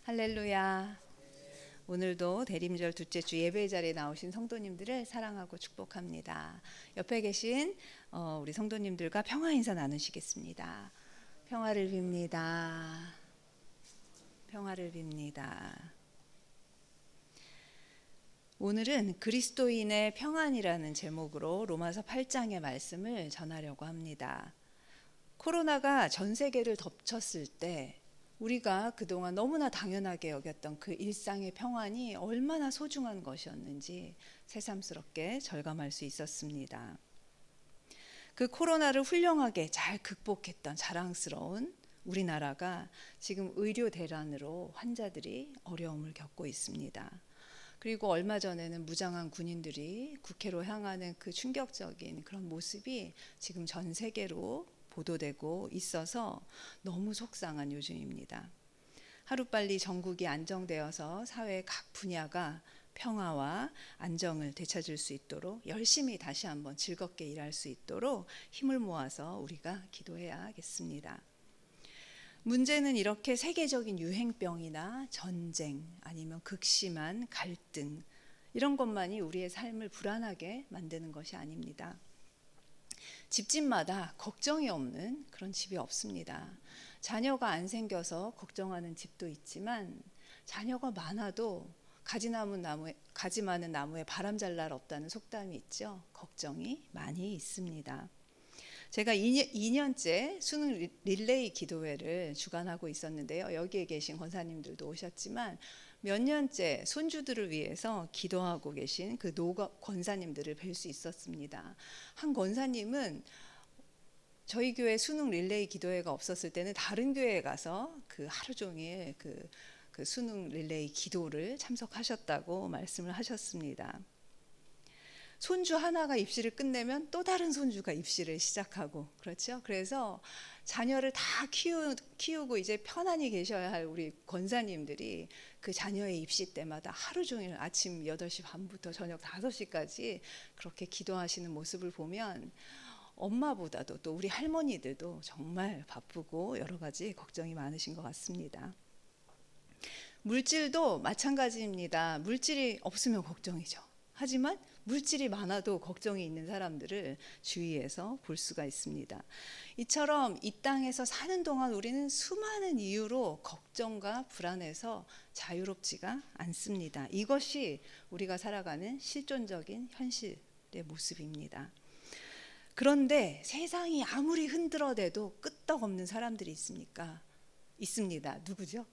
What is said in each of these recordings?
할렐루야. 오늘도 대림절 둘째 주 예배 자리에 나오신 성도님들을 사랑하고 축복합니다. 옆에 계신 우리 성도님들과 평화 인사 나누시겠습니다. 평화를 빕니다. 평화를 빕니다. 오늘은 그리스도인의 평안이라는 제목으로 로마서 8장의 말씀을 전하려고 합니다. 코로나가 전 세계를 덮쳤을 때 우리가 그동안 너무나 당연하게 여겼던 그 일상의 평안이 얼마나 소중한 것이었는지 새삼스럽게 절감할 수 있었습니다. 그 코로나를 훌륭하게 잘 극복했던 자랑스러운 우리나라가 지금 의료 대란으로 환자들이 어려움을 겪고 있습니다. 그리고 얼마 전에는 무장한 군인들이 국회로 향하는 그 충격적인 그런 모습이 지금 전 세계로 보도되고 있어서 너무 속상한 요즘입니다. 하루빨리 전국이 안정되어서 사회의 각 분야가 평화와 안정을 되찾을 수 있도록 열심히 다시 한번 즐겁게 일할 수 있도록 힘을 모아서 우리가 기도해야겠습니다. 문제는 이렇게 세계적인 유행병이나 전쟁 아니면 극심한 갈등 이런 것만이 우리의 삶을 불안하게 만드는 것이 아닙니다. 집집마다 걱정이 없는 그런 집이 없습니다. 자녀가 안 생겨서 걱정하는 집도 있지만 자녀가 많아도 가지 많은 나무에 바람 잘 날 없다는 속담이 있죠. 걱정이 많이 있습니다. 제가 2년째 수능 릴레이 기도회를 주관하고 있었는데요. 여기에 계신 권사님들도 오셨지만 몇 년째 손주들을 위해서 기도하고 계신 그 권사님들을 뵐 수 있었습니다. 한 권사님은 저희 교회 수능 릴레이 기도회가 없었을 때는 다른 교회에 가서 그 하루 종일 그 수능 릴레이 기도를 참석하셨다고 말씀을 하셨습니다. 손주 하나가 입시를 끝내면 또 다른 손주가 입시를 시작하고 그렇죠. 그래서 자녀를 다 키우고 이제 편안히 계셔야 할 우리 권사님들이 그 자녀의 입시 때마다 하루 종일 아침 8시 반부터 저녁 5시까지 그렇게 기도하시는 모습을 보면 엄마보다도 또 우리 할머니들도 정말 바쁘고 여러 가지 걱정이 많으신 것 같습니다. 물질도 마찬가지입니다. 물질이 없으면 걱정이죠. 하지만 물질이 많아도 걱정이 있는 사람들을 주위에서 볼 수가 있습니다. 이처럼 이 땅에서 사는 동안 우리는 수많은 이유로 걱정과 불안해서 자유롭지가 않습니다. 이것이 우리가 살아가는 실존적인 현실의 모습입니다. 그런데 세상이 아무리 흔들어대도 끄떡없는 사람들이 있습니다. 누구죠?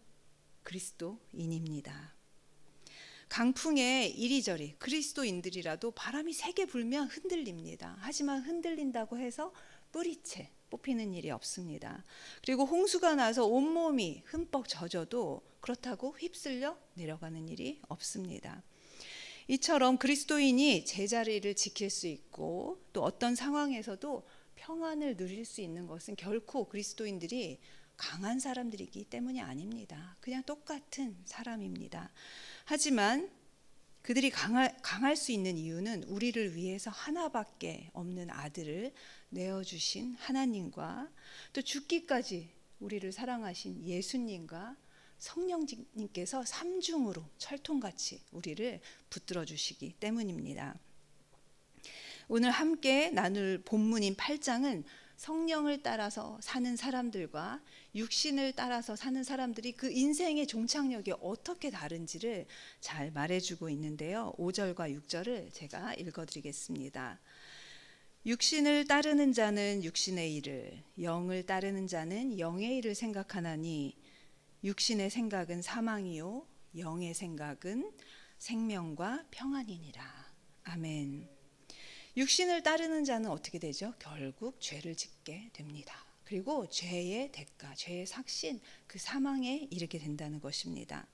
그리스도인입니다. 강풍에 이리저리 그리스도인들이라도 바람이 세게 불면 흔들립니다. 하지만 흔들린다고 해서 뿌리채 뽑히는 일이 없습니다. 그리고 홍수가 나서 온몸이 흠뻑 젖어도 그렇다고 휩쓸려 내려가는 일이 없습니다. 이처럼 그리스도인이 제자리를 지킬 수 있고 또 어떤 상황에서도 평안을 누릴 수 있는 것은 결코 그리스도인들이 강한 사람들이기 때문이 아닙니다. 그냥 똑같은 사람입니다. 하지만 그들이 강할 수 있는 이유는 우리를 위해서 하나밖에 없는 아들을 내어주신 하나님과 또 죽기까지 우리를 사랑하신 예수님과 성령님께서 삼중으로 철통같이 우리를 붙들어 주시기 때문입니다. 오늘 함께 나눌 본문인 8장은 성령을 따라서 사는 사람들과 육신을 따라서 사는 사람들이 그 인생의 종착역이 어떻게 다른지를 잘 말해주고 있는데요. 5절과 6절을 제가 읽어드리겠습니다. 육신을 따르는 자는 육신의 일을, 영을 따르는 자는 영의 일을 생각하나니 육신의 생각은 사망이요 영의 생각은 생명과 평안이니라. 아멘. 육신을 따르는 자는 어떻게 되죠? 결국 죄를 짓게 됩니다. 그리고 죄의 대가, 죄의 삭신, 그 사망에 이르게 된다는 것입니다.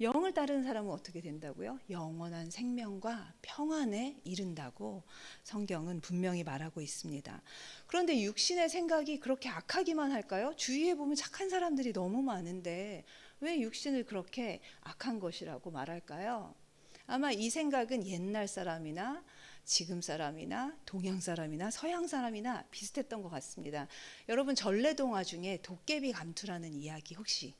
영을 따르는 사람은 어떻게 된다고요? 영원한 생명과 평안에 이른다고 성경은 분명히 말하고 있습니다. 그런데 육신의 생각이 그렇게 악하기만 할까요? 주위에 보면 착한 사람들이 너무 많은데 왜 육신을 그렇게 악한 것이라고 말할까요? 아마 이 생각은 옛날 사람이나 지금 사람이나 동양 사람이나 서양 사람이나 비슷했던 것 같습니다. 여러분 전래동화 중에 도깨비 감투라는 이야기 혹시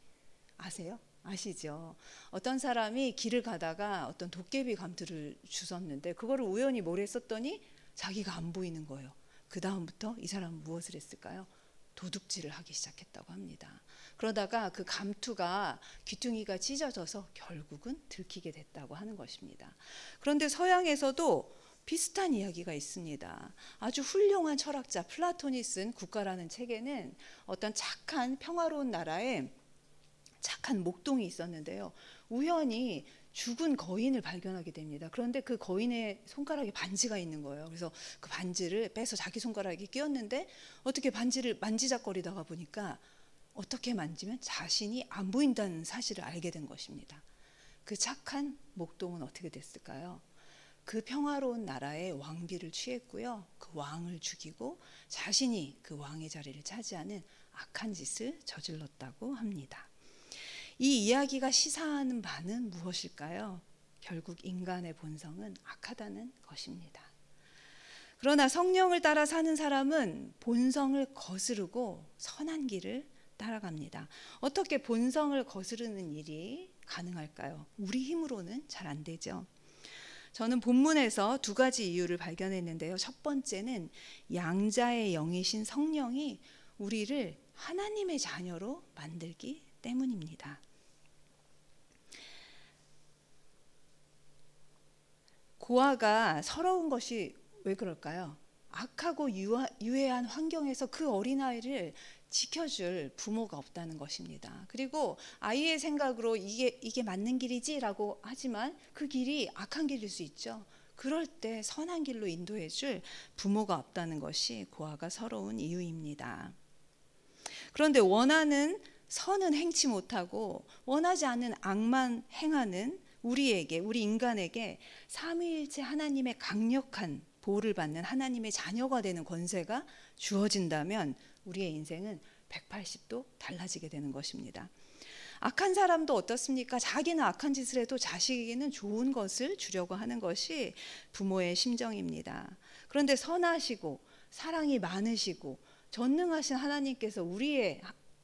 아세요? 아시죠? 어떤 사람이 길을 가다가 어떤 도깨비 감투를 주웠는데 그거를 우연히 머리에 썼더니 자기가 안 보이는 거예요. 그 다음부터 이 사람은 무엇을 했을까요? 도둑질을 하기 시작했다고 합니다. 그러다가 그 감투가 귀퉁이가 찢어져서 결국은 들키게 됐다고 하는 것입니다. 그런데 서양에서도 비슷한 이야기가 있습니다. 아주 훌륭한 철학자 플라톤이 쓴 국가라는 책에는 어떤 착한 평화로운 나라에 착한 목동이 있었는데요. 우연히 죽은 거인을 발견하게 됩니다. 그런데 그 거인의 손가락에 반지가 있는 거예요. 그래서 그 반지를 빼서 자기 손가락에 끼웠는데 어떻게 반지를 만지작거리다가 보니까 어떻게 만지면 자신이 안 보인다는 사실을 알게 된 것입니다. 그 착한 목동은 어떻게 됐을까요? 그 평화로운 나라의 왕비를 취했고요. 그 왕을 죽이고 자신이 그 왕의 자리를 차지하는 악한 짓을 저질렀다고 합니다. 이 이야기가 시사하는 바는 무엇일까요? 결국 인간의 본성은 악하다는 것입니다. 그러나 성령을 따라 사는 사람은 본성을 거스르고 선한 길을 따라갑니다. 어떻게 본성을 거스르는 일이 가능할까요? 우리 힘으로는 잘 안 되죠. 저는 본문에서 두 가지 이유를 발견했는데요. 첫 번째는 양자의 영이신 성령이 우리를 하나님의 자녀로 만들기 때문입니다. 고아가 서러운 것이 왜 그럴까요? 악하고 유해한 환경에서 그 어린아이를 지켜줄 부모가 없다는 것입니다. 그리고 아이의 생각으로 이게 맞는 길이지라고 하지만 그 길이 악한 길일 수 있죠. 그럴 때 선한 길로 인도해줄 부모가 없다는 것이 고아가 서러운 이유입니다. 그런데 원하는 선은 행치 못하고 원하지 않는 악만 행하는 우리 인간에게 삼위일체 하나님의 강력한 보호를 받는 하나님의 자녀가 되는 권세가 주어진다면 우리의 인생은 180도 달라지게 되는 것입니다. 악한 사람도 어떻습니까? 자기는 악한 짓을 해도 자식에게는 좋은 것을 주려고 하는 것이 부모의 심정입니다. 그런데 선하시고 사랑이 많으시고 전능하신 하나님께서 우리의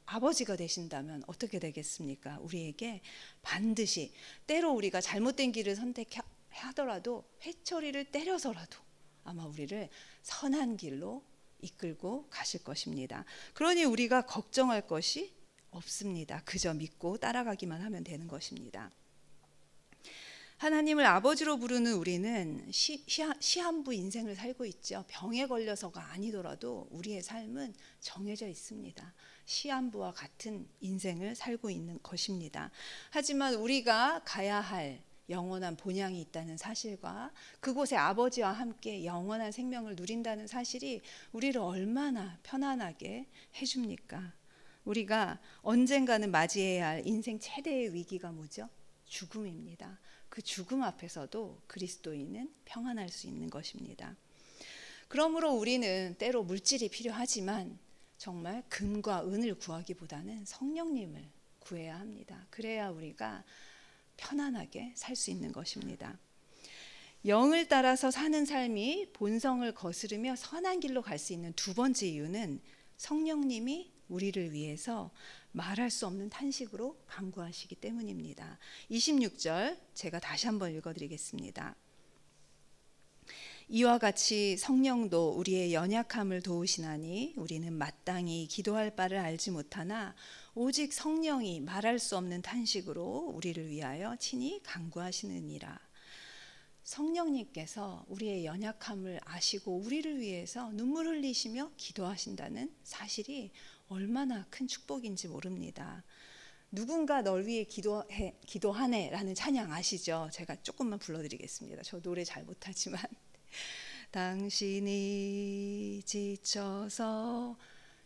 아버지가 되신다면 어떻게 되겠습니까? 우리에게 반드시 때로 우리가 잘못된 길을 선택하더라도 회초리를 때려서라도 아마 우리를 선한 길로 이끌고 가실 것입니다. 그러니 우리가 걱정할 것이 없습니다. 그저 믿고 따라가기만 하면 되는 것입니다. 하나님을 아버지로 부르는 우리는 시한부 인생을 살고 있죠. 병에 걸려서가 아니더라도 우리의 삶은 정해져 있습니다. 시한부와 같은 인생을 살고 있는 것입니다. 하지만 우리가 가야 할 영원한 본향이 있다는 사실과 그곳에 아버지와 함께 영원한 생명을 누린다는 사실이 우리를 얼마나 편안하게 해줍니까? 우리가 언젠가는 맞이해야 할 인생 최대의 위기가 뭐죠? 죽음입니다. 그 죽음 앞에서도 그리스도인은 평안할 수 있는 것입니다. 그러므로 우리는 때로 물질이 필요하지만 정말 금과 은을 구하기보다는 성령님을 구해야 합니다. 그래야 우리가 편안하게 살 수 있는 것입니다. 영을 따라서 사는 삶이 본성을 거스르며 선한 길로 갈 수 있는 두 번째 이유는 성령님이 우리를 위해서 말할 수 없는 탄식으로 간구하시기 때문입니다. 26절 제가 다시 한번 읽어드리겠습니다. 이와 같이 성령도 우리의 연약함을 도우시나니 우리는 마땅히 기도할 바를 알지 못하나 오직 성령이 말할 수 없는 탄식으로 우리를 위하여 친히 간구하시느니라. 성령님께서 우리의 연약함을 아시고 우리를 위해서 눈물 흘리시며 기도하신다는 사실이 얼마나 큰 축복인지 모릅니다. 누군가 널 위해 기도하네 라는 찬양 아시죠? 제가 조금만 불러드리겠습니다. 저 노래 잘 못하지만 당신이 지쳐서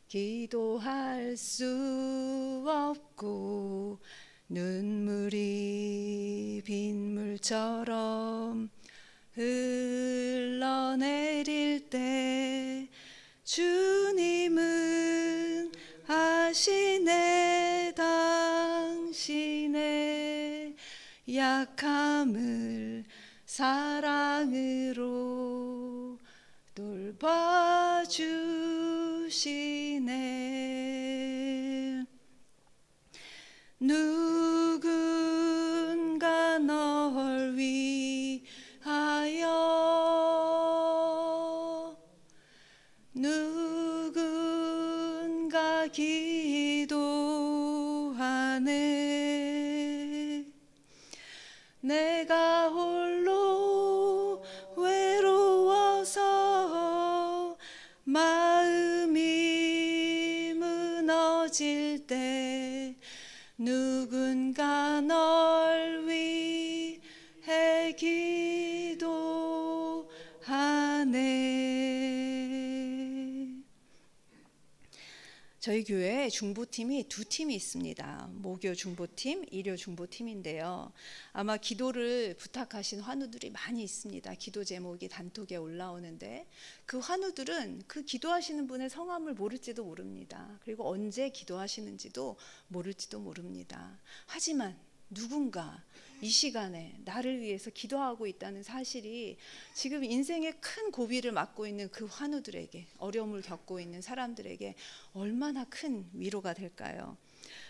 기도할 수 없고 눈물이 빗물처럼 흘러내릴 때 주님은 아시네 당신의 약함을 사랑으로 돌봐주시네. 누구 내가 홀로 외로워서 마음이 무너질 때 누군가 널 위해 기도하네. 저희 교회에 중보팀이 두 팀이 있습니다. 모교 중보팀, 일요 중보팀인데요. 아마 기도를 부탁하신 환우들이 많이 있습니다. 기도 제목이 단톡에 올라오는데 그 환우들은 그 기도하시는 분의 성함을 모를지도 모릅니다. 그리고 언제 기도하시는지도 모를지도 모릅니다. 하지만 누군가 이 시간에 나를 위해서 기도하고 있다는 사실이 지금 인생의 큰 고비를 맞고 있는 그 환우들에게, 어려움을 겪고 있는 사람들에게 얼마나 큰 위로가 될까요?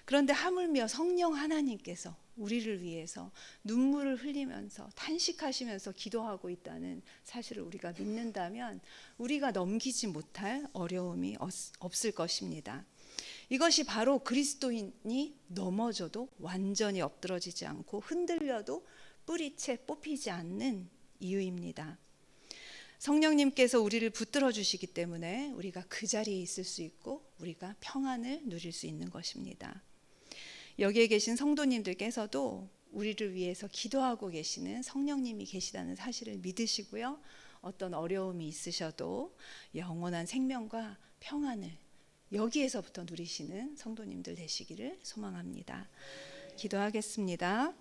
그런데 하물며 성령 하나님께서 우리를 위해서 눈물을 흘리면서 탄식하시면서 기도하고 있다는 사실을 우리가 믿는다면 우리가 넘기지 못할 어려움이 없을 것입니다. 이것이 바로 그리스도인이 넘어져도 완전히 엎드러지지 않고 흔들려도 뿌리채 뽑히지 않는 이유입니다. 성령님께서 우리를 붙들어 주시기 때문에 우리가 그 자리에 있을 수 있고 우리가 평안을 누릴 수 있는 것입니다. 여기에 계신 성도님들께서도 우리를 위해서 기도하고 계시는 성령님이 계시다는 사실을 믿으시고요. 어떤 어려움이 있으셔도 영원한 생명과 평안을 여기에서부터 누리시는 성도님들 되시기를 소망합니다. 기도하겠습니다.